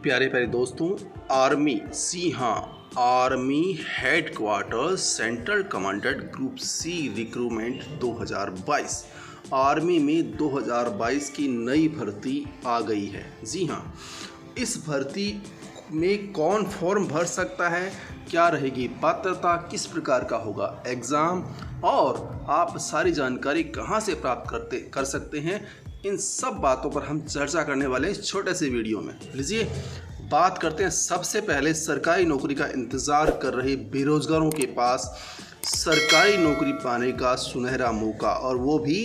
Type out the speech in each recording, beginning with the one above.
प्यारे प्यारे दोस्तों, army headquarter central commandant group C recruitment 2022। Army में 2022 की नई भर्ती आ गई है। जी हाँ, इस भर्ती में कौन फॉर्म भर सकता है, क्या रहेगी पात्रता, किस प्रकार का होगा एग्ज़ाम और आप सारी जानकारी कहां से प्राप्त कर सकते हैं, इन सब बातों पर हम चर्चा करने वाले हैं इस छोटे से वीडियो में। लीजिए बात करते हैं सबसे पहले सरकारी नौकरी का इंतज़ार कर रहे बेरोजगारों के पास सरकारी नौकरी पाने का सुनहरा मौका, और वो भी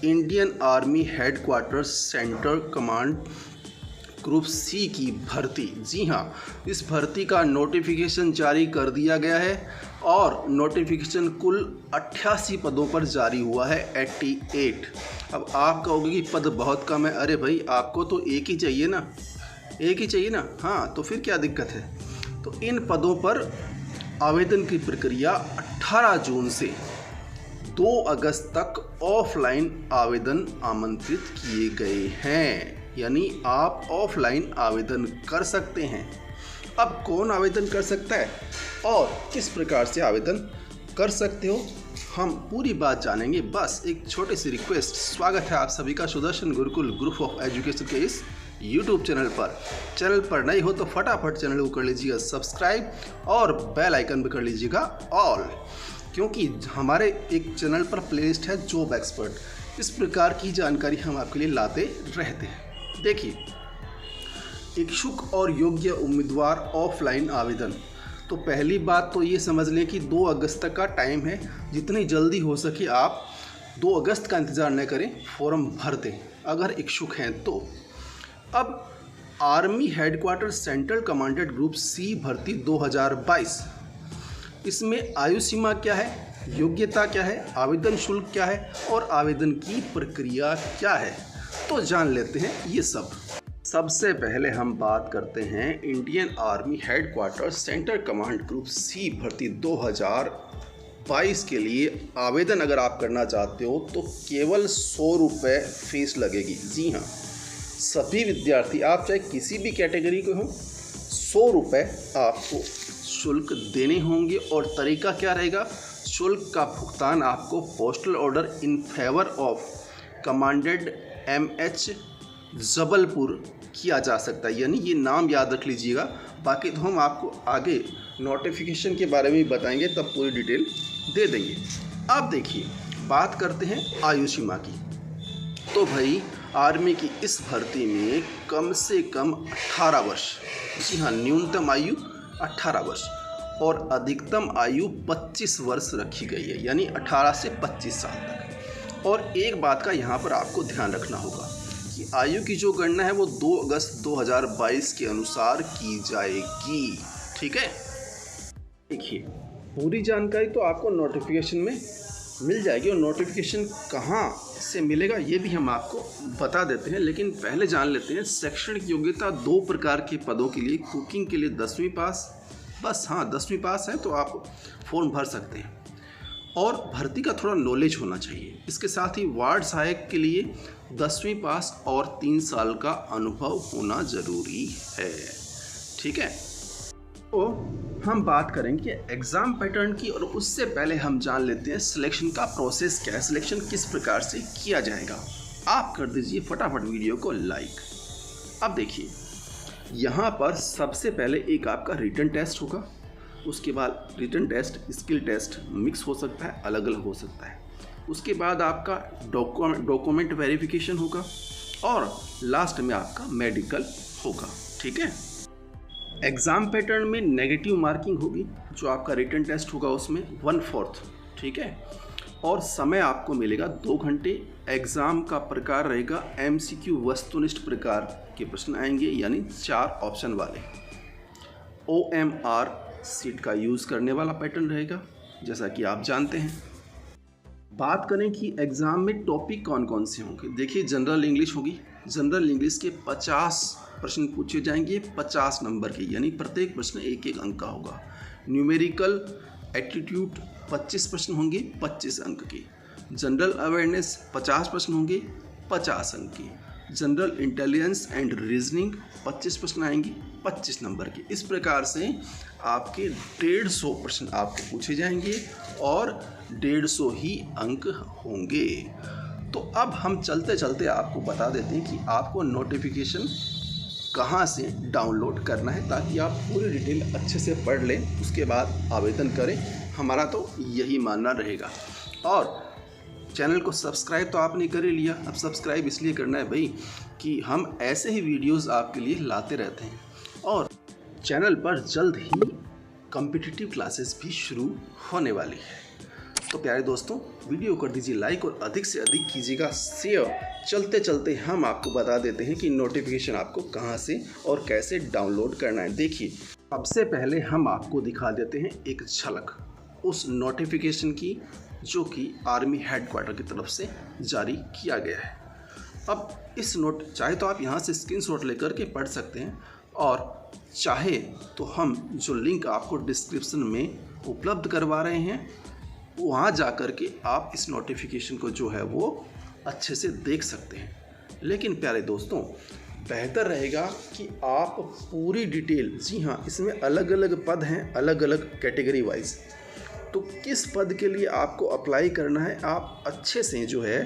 Indian army headquarter central command group C की भर्ती। जी हाँ, इस भर्ती का नोटिफिकेशन जारी कर दिया गया है और नोटिफिकेशन कुल 88 पदों पर जारी हुआ है, 88। अब आप कहोगे कि पद बहुत कम है। अरे भाई, आपको तो एक ही चाहिए ना, हाँ, तो फिर क्या दिक्कत है। तो इन पदों पर आवेदन की प्रक्रिया 18 जून से 2 अगस्त तक ऑफलाइन आवेदन आमंत्रित किए गए हैं, यानी आप ऑफलाइन आवेदन कर सकते हैं। अब कौन आवेदन कर सकता है और किस प्रकार से आवेदन कर सकते हो, हम पूरी बात जानेंगे। बस एक छोटी सी रिक्वेस्ट, स्वागत है आप सभी का Sudarshan Gurukul group of education के इस यूट्यूब चैनल पर नए हो तो फटाफट चैनल को कर लीजिएगा सब्सक्राइब और बेल आइकन भी कर लीजिएगा ऑल, क्योंकि हमारे एक चैनल पर प्लेलिस्ट है जॉब एक्सपर्ट। इस प्रकार की जानकारी हम आपके लिए लाते रहते हैं। देखिए, इच्छुक और योग्य उम्मीदवार ऑफलाइन आवेदन। तो पहली बात तो ये समझ लें कि 2 अगस्त तक का टाइम है, जितनी जल्दी हो सके आप 2 अगस्त का इंतज़ार न करें, फॉर्म भर दें अगर इच्छुक हैं तो। अब army headquarter central commandant group C भर्ती 2022, इसमें आयु सीमा क्या है, योग्यता क्या है, आवेदन शुल्क क्या है और आवेदन की प्रक्रिया क्या है, तो जान लेते हैं ये सब। सबसे पहले हम बात करते हैं Indian army headquarter central command group C भर्ती 2022 के लिए आवेदन अगर आप करना चाहते हो तो केवल 100 रुपये फीस लगेगी। जी हाँ, सभी विद्यार्थी, आप चाहे किसी भी कैटेगरी के हो, 100 रुपये आपको शुल्क देने होंगे। और तरीका क्या रहेगा, शुल्क का भुगतान आपको postal order in favour of commandant MH Jabalpur किया जा सकता है, यानी ये नाम याद रख लीजिएगा। बाकी तो हम आपको आगे नोटिफिकेशन के बारे में बताएंगे, तब पूरी डिटेल दे देंगे। अब देखिए, बात करते हैं आयु सीमा की। तो भाई, आर्मी की इस भर्ती में कम से कम 18 वर्ष, जी हाँ, न्यूनतम आयु 18 वर्ष और अधिकतम आयु 25 वर्ष रखी गई है, यानी 18 से 25 साल तक। और एक बात का यहाँ पर आपको ध्यान रखना होगा कि आयु की जो गणना है वो 2 अगस्त 2022 के अनुसार की जाएगी। ठीक है, देखिए पूरी जानकारी तो आपको नोटिफिकेशन में मिल जाएगी, और नोटिफिकेशन कहाँ से मिलेगा ये भी हम आपको बता देते हैं। लेकिन पहले जान लेते हैं शैक्षणिक योग्यता। 2 प्रकार के पदों के लिए, कुकिंग के लिए 10वीं पास, बस हाँ 10वीं पास है तो आप फॉर्म भर सकते हैं, और भर्ती का थोड़ा नॉलेज होना चाहिए। इसके साथ ही वार्ड सहायक के लिए 10वीं पास और 3 साल का अनुभव होना ज़रूरी है। ठीक है, तो हम बात करेंगे एग्ज़ाम पैटर्न की, और उससे पहले हम जान लेते हैं सिलेक्शन का प्रोसेस क्या है, सिलेक्शन किस प्रकार से किया जाएगा। आप कर दीजिए फटाफट वीडियो को लाइक। अब देखिए, यहाँ पर सबसे पहले एक आपका रिटन टेस्ट होगा, उसके बाद written test, skill test mix हो सकता है, अलग अलग हो सकता है। उसके बाद आपका डॉक्यूमेंट वेरिफिकेशन होगा, और लास्ट में आपका मेडिकल होगा। ठीक है, एग्ज़ाम पैटर्न में नेगेटिव मार्किंग होगी, जो आपका रिटन टेस्ट होगा उसमें 1/4। ठीक है, और समय आपको मिलेगा 2 घंटे। एग्ज़ाम का प्रकार रहेगा MCQ वस्तुनिष्ठ प्रकार के प्रश्न आएंगे, यानी 4 ऑप्शन वाले। OMR सीट का यूज़ करने वाला पैटर्न रहेगा, जैसा कि आप जानते हैं। बात करें कि एग्ज़ाम में टॉपिक कौन कौन से होंगे। देखिए, जनरल इंग्लिश होगी, जनरल इंग्लिश के 50 प्रश्न पूछे जाएंगे, 50 नंबर के, यानी प्रत्येक प्रश्न 1-1 अंक का होगा। न्यूमेरिकल एप्टीट्यूड 25 प्रश्न होंगे, 25 अंक के। जनरल अवेयरनेस 50 प्रश्न होंगे, 50 अंक के। जनरल इंटेलिजेंस एंड रीजनिंग 25 प्रश्न आएंगे 25 नंबर के। इस प्रकार से आपके 150 प्रश्न आपको पूछे जाएंगे और 150 ही अंक होंगे। तो अब हम चलते चलते आपको बता देते हैं कि आपको नोटिफिकेशन कहाँ से डाउनलोड करना है, ताकि आप पूरी डिटेल अच्छे से पढ़ लें, उसके बाद आवेदन करें। हमारा तो यही मानना रहेगा। और चैनल को सब्सक्राइब तो आपने कर ही लिया, अब सब्सक्राइब इसलिए करना है भाई कि हम ऐसे ही वीडियोस आपके लिए लाते रहते हैं। और चैनल पर जल्द ही कॉम्पिटिटिव क्लासेस भी शुरू होने वाली है। तो प्यारे दोस्तों, वीडियो कर दीजिए लाइक और अधिक से अधिक कीजिएगा शेयर। चलते चलते हम आपको बता देते हैं कि नोटिफिकेशन आपको कहां से और कैसे डाउनलोड करना है। देखिए, सबसे पहले हम आपको दिखा देते हैं एक झलक उस नोटिफिकेशन की जो कि आर्मी हेडक्वार्टर की तरफ से जारी किया गया है। अब इस नोट चाहे तो आप यहाँ से स्क्रीनशॉट लेकर के पढ़ सकते हैं, और चाहे तो हम जो लिंक आपको डिस्क्रिप्शन में उपलब्ध करवा रहे हैं वहाँ जा कर के आप इस नोटिफिकेशन को जो है वो अच्छे से देख सकते हैं। लेकिन प्यारे दोस्तों, बेहतर रहेगा कि आप पूरी डिटेल, जी हाँ, इसमें अलग अलग पद हैं, अलग अलग कैटेगरी वाइज, तो किस पद के लिए आपको अप्लाई करना है आप अच्छे से जो है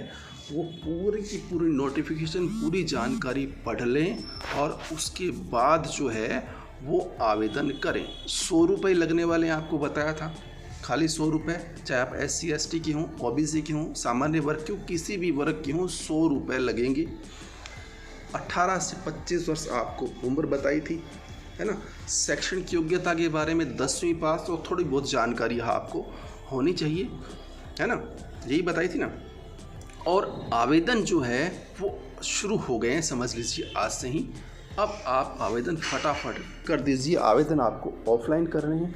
वो पूरी की पूरी नोटिफिकेशन, पूरी जानकारी पढ़ लें और उसके बाद जो है वो आवेदन करें। 100 रुपये लगने वाले हैं, आपको बताया था, खाली 100 रुपये। चाहे आप SC ST की हों, OBC की हों, सामान्य वर्ग की हों, किसी भी वर्ग की हों, 100 रुपये लगेंगे। 18 से 25 वर्ष आपको उम्र बताई थी, है ना। शैक्षणिक योग्यता के बारे में 10वीं पास और थोड़ी बहुत जानकारी आपको होनी चाहिए, है ना, यही बताई थी ना। और आवेदन जो है वो शुरू हो गए हैं, समझ लीजिए आज से ही। अब आप आवेदन फटाफट कर दीजिए। आवेदन आपको ऑफलाइन कर रहे हैं,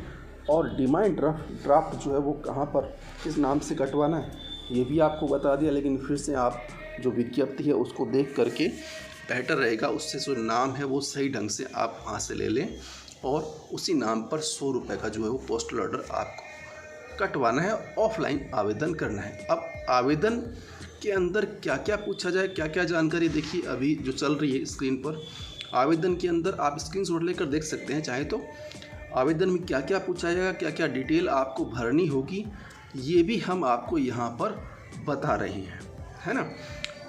और डिमांड ड्राफ्ट जो है वो कहाँ पर किस नाम से कटवाना है ये भी आपको बता दिया। लेकिन फिर से आप जो विज्ञप्ति है उसको देख करके बेहतर रहेगा, उससे जो नाम है वो सही ढंग से आप वहाँ से ले लें, और उसी नाम पर 100 रुपये का जो है वो पोस्टल ऑर्डर आपको कटवाना है, ऑफलाइन आवेदन करना है। अब आवेदन के अंदर क्या क्या पूछा जाए, क्या क्या जानकारी, देखिए अभी जो चल रही है स्क्रीन पर। आवेदन के अंदर आप स्क्रीनशॉट लेकर देख सकते हैं चाहे तो। आवेदन में क्या क्या पूछा जाएगा, क्या क्या डिटेल आपको भरनी होगी, ये भी हम आपको यहाँ पर बता रहे हैं, है ना।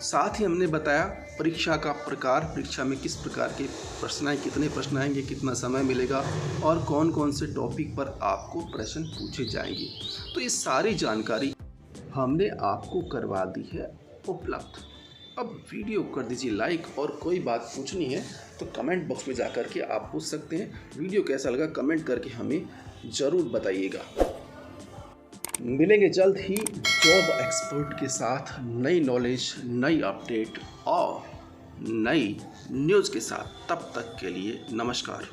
साथ ही हमने बताया परीक्षा का प्रकार, परीक्षा में किस प्रकार के प्रश्न आए, कितने प्रश्न आएंगे, कितना समय मिलेगा, और कौन कौन से टॉपिक पर आपको प्रश्न पूछे जाएंगे। तो ये सारी जानकारी हमने आपको करवा दी है उपलब्ध। अब वीडियो कर दीजिए लाइक, और कोई बात पूछनी है तो कमेंट बॉक्स में जा कर के आप पूछ सकते हैं। वीडियो कैसा लगा कमेंट करके हमें ज़रूर बताइएगा। मिलेंगे जल्द ही जॉब एक्सपर्ट के साथ, नई नॉलेज, नई अपडेट और नई न्यूज़ के साथ। तब तक के लिए नमस्कार।